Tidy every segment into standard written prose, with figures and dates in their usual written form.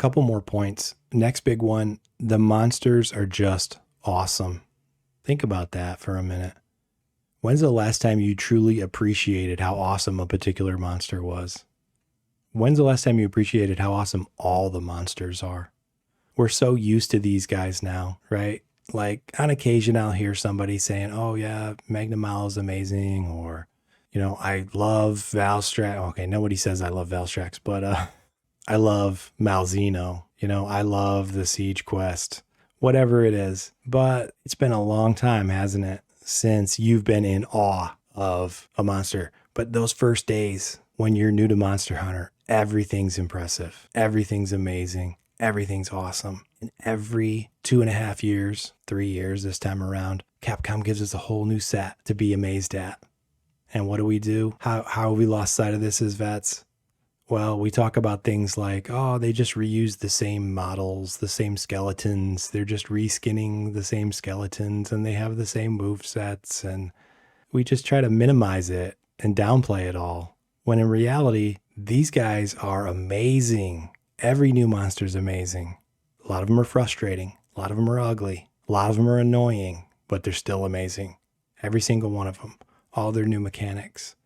Couple more points. Next big one, the monsters are just awesome. Think about that for a minute. When's the last time you truly appreciated how awesome a particular monster was? When's the last time you appreciated how awesome all the monsters are? We're so used to these guys now, right? Like on occasion, I'll hear somebody saying, oh yeah, Magnemile is amazing. Or, I love Valstrax. Okay, nobody says I love Valstrax, but I love Malzeno. I love the Siege Quest, whatever it is. But it's been a long time, hasn't it, since you've been in awe of a monster. But those first days when you're new to Monster Hunter, everything's impressive. Everything's amazing. Everything's awesome. And every 2.5 years, 3 years this time around, Capcom gives us a whole new set to be amazed at. And what do? How have we lost sight of this as vets? Well, we talk about things like, oh, they just reuse the same models, the same skeletons. They're just reskinning the same skeletons and they have the same move sets. And we just try to minimize it and downplay it all. When in reality, these guys are amazing. Every new monster is amazing. A lot of them are frustrating. A lot of them are ugly. A lot of them are annoying, but they're still amazing. Every single one of them. All their new mechanics,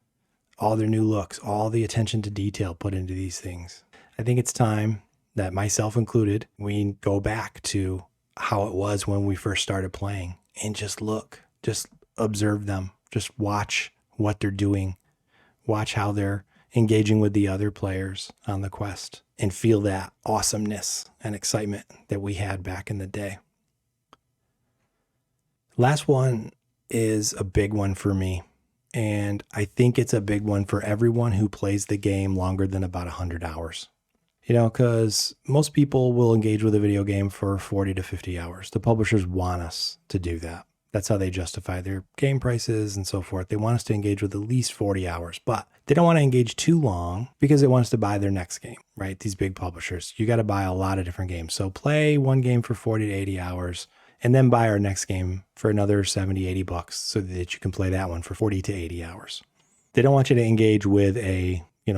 all their new looks, all the attention to detail put into these things. I think it's time that, myself included, we go back to how it was when we first started playing and just look, just observe them, just watch what they're doing, watch how they're engaging with the other players on the quest, and feel that awesomeness and excitement that we had back in the day. Last one is a big one for me. And I think it's a big one for everyone who plays the game longer than about 100 hours. Because most people will engage with a video game for 40 to 50 hours. The publishers want us to do that. That's how they justify their game prices and so forth. They want us to engage with at least 40 hours, but they don't want to engage too long because they want us to buy their next game, right? These big publishers, you got to buy a lot of different games. So play one game for 40 to 80 hours. And then buy our next game for another 70, 80 bucks so that you can play that one for 40 to 80 hours. They don't want you to engage with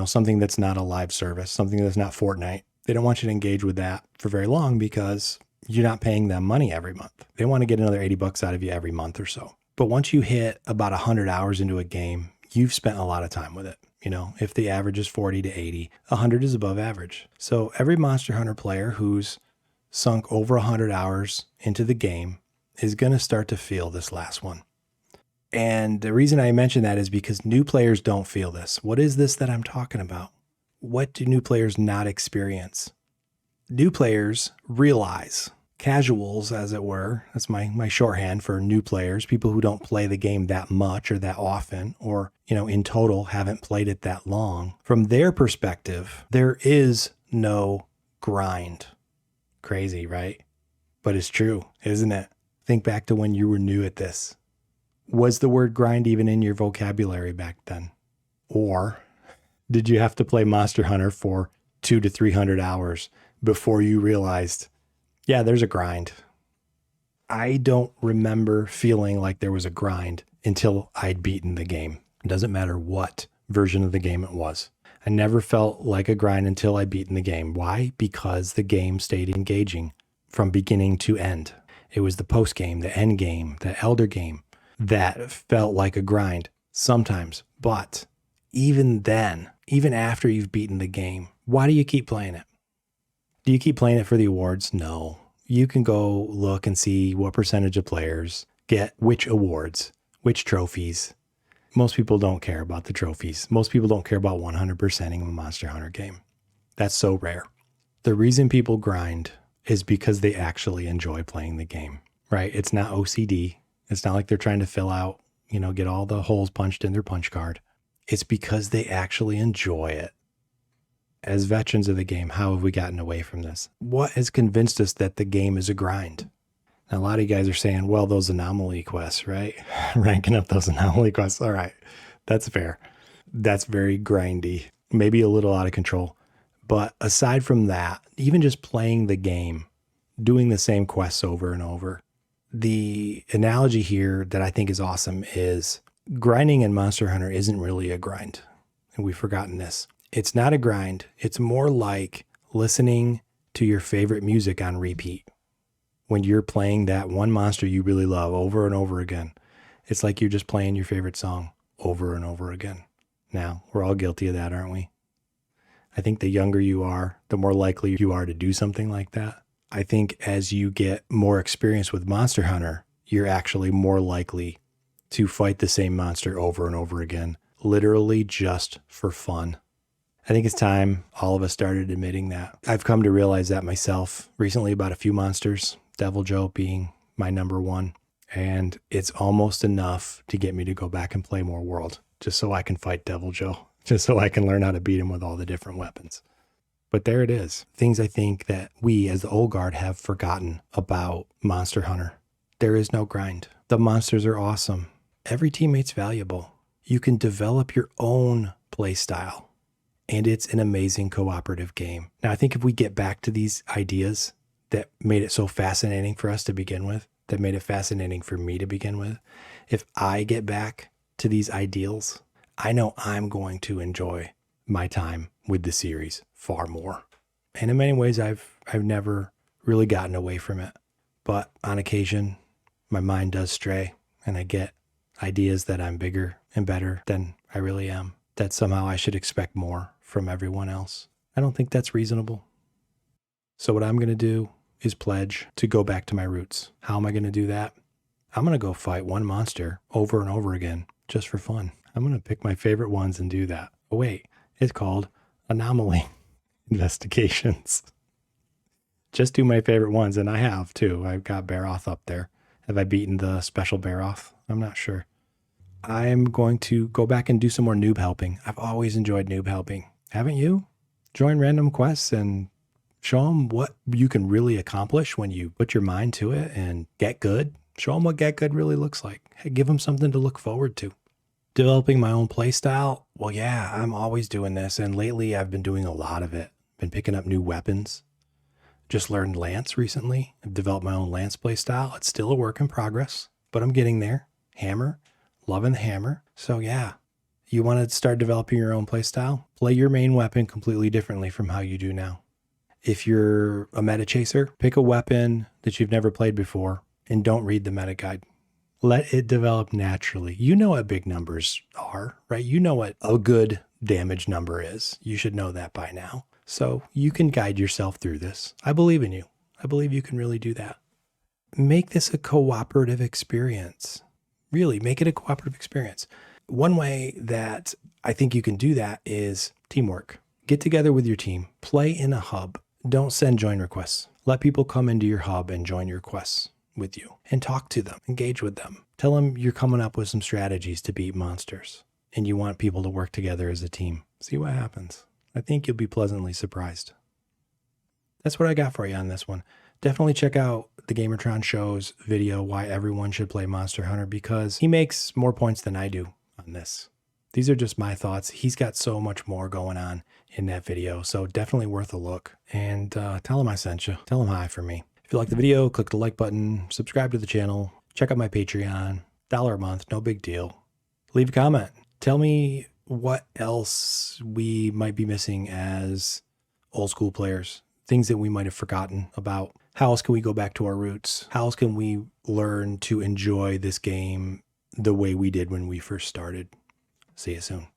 something that's not a live service, something that's not Fortnite. They don't want you to engage with that for very long because you're not paying them money every month. They want to get another 80 bucks out of you every month or so. But once you hit about 100 hours into a game, you've spent a lot of time with it. If the average is 40 to 80, 100 is above average. So every Monster Hunter player who's sunk over 100 hours into the game is going to start to feel this last one. And the reason I mention that is because new players don't feel this. What is this that I'm talking about? What do new players not experience? New players realize, casuals as it were, that's my shorthand for new players, people who don't play the game that much or that often, or, in total haven't played it that long. From their perspective, there is no grind. Crazy, right? But it's true, isn't it? Think back to when you were new at this. Was the word grind even in your vocabulary back then? Or did you have to play Monster Hunter for 200 to 300 hours before you realized, yeah, there's a grind? I don't remember feeling like there was a grind until I'd beaten the game. It doesn't matter what version of the game it was. I never felt like a grind until I'd beaten the game. Why? Because the game stayed engaging from beginning to end. It was the post game, the end game, the elder game that felt like a grind sometimes. But even then, even after you've beaten the game, why do you keep playing it? Do you keep playing it for the awards? No. You can go look and see what percentage of players get which awards, which trophies. Most people don't care about the trophies. Most people don't care about 100%ing a Monster Hunter game. That's so rare. The reason people grind is because they actually enjoy playing the game, right? It's not OCD. It's not like they're trying to fill out, get all the holes punched in their punch card. It's because they actually enjoy it. As veterans of the game, how have we gotten away from this? What has convinced us that the game is a grind? Now, a lot of you guys are saying, well, those anomaly quests, right? Ranking up those anomaly quests. All right, that's fair. That's very grindy, maybe a little out of control. But aside from that, even just playing the game, doing the same quests over and over, the analogy here that I think is awesome is grinding in Monster Hunter isn't really a grind. And we've forgotten this. It's not a grind. It's more like listening to your favorite music on repeat. When you're playing that one monster you really love over and over again, it's like you're just playing your favorite song over and over again. Now, we're all guilty of that, aren't we? I think the younger you are, the more likely you are to do something like that. I think as you get more experience with Monster Hunter, you're actually more likely to fight the same monster over and over again, literally just for fun. I think it's time all of us started admitting that. I've come to realize that myself recently about a few monsters, Devil Joe being my number one. And it's almost enough to get me to go back and play more World, just so I can fight Devil Joe, just so I can learn how to beat him with all the different weapons. But there it is. Things I think that we as the old guard have forgotten about Monster Hunter. There is no grind. The monsters are awesome. Every teammate's valuable. You can develop your own play style, and it's an amazing cooperative game. Now, I think if we get back to these ideas that made it so fascinating for us to begin with, that made it fascinating for me to begin with, if I get back to these ideals, I know I'm going to enjoy my time with the series far more. And in many ways, I've never really gotten away from it. But on occasion, my mind does stray, and I get ideas that I'm bigger and better than I really am, that somehow I should expect more from everyone else. I don't think that's reasonable. So what I'm going to do is pledge to go back to my roots. How am I going to do that? I'm going to go fight one monster over and over again just for fun. I'm going to pick my favorite ones and do that. Oh, wait, it's called Anomaly Investigations. Just do my favorite ones, and I have too. I've got Baroth up there. Have I beaten the special Baroth? I'm not sure. I'm going to go back and do some more noob helping. I've always enjoyed noob helping. Haven't you? Join random quests and show them what you can really accomplish when you put your mind to it and get good. Show them what get good really looks like. Hey, give them something to look forward to. Developing my own play style. Well, yeah, I'm always doing this. And lately I've been doing a lot of it. Been picking up new weapons. Just learned Lance recently. I've developed my own Lance play style. It's still a work in progress, but I'm getting there. Hammer. Loving the hammer. So yeah, you want to start developing your own play style? Play your main weapon completely differently from how you do now. If you're a meta chaser, pick a weapon that you've never played before and don't read the meta guide. Let it develop naturally. You know what big numbers are, right? You know what a good damage number is. You should know that by now. So you can guide yourself through this. I believe in you. I believe you can really do that. Make this a cooperative experience. Really, make it a cooperative experience. One way that I think you can do that is teamwork. Get together with your team. Play in a hub. Don't send join requests. Let people come into your hub and join your quests with you and talk to them, engage with them. Tell them you're coming up with some strategies to beat monsters and you want people to work together as a team. See what happens. I think you'll be pleasantly surprised. That's what I got for you on this one. Definitely check out the Gamertron Show's video, Why Everyone Should Play Monster Hunter, because he makes more points than I do on this. These are just my thoughts. He's got so much more going on in that video, so definitely worth a look. And tell him I sent you. Tell him hi for me. If you like the video, click the like button, subscribe to the channel, check out my Patreon, $1 a month, no big deal. Leave a comment. Tell me what else we might be missing as old school players, things that we might have forgotten about. How else can we go back to our roots? How else can we learn to enjoy this game the way we did when we first started? See you soon.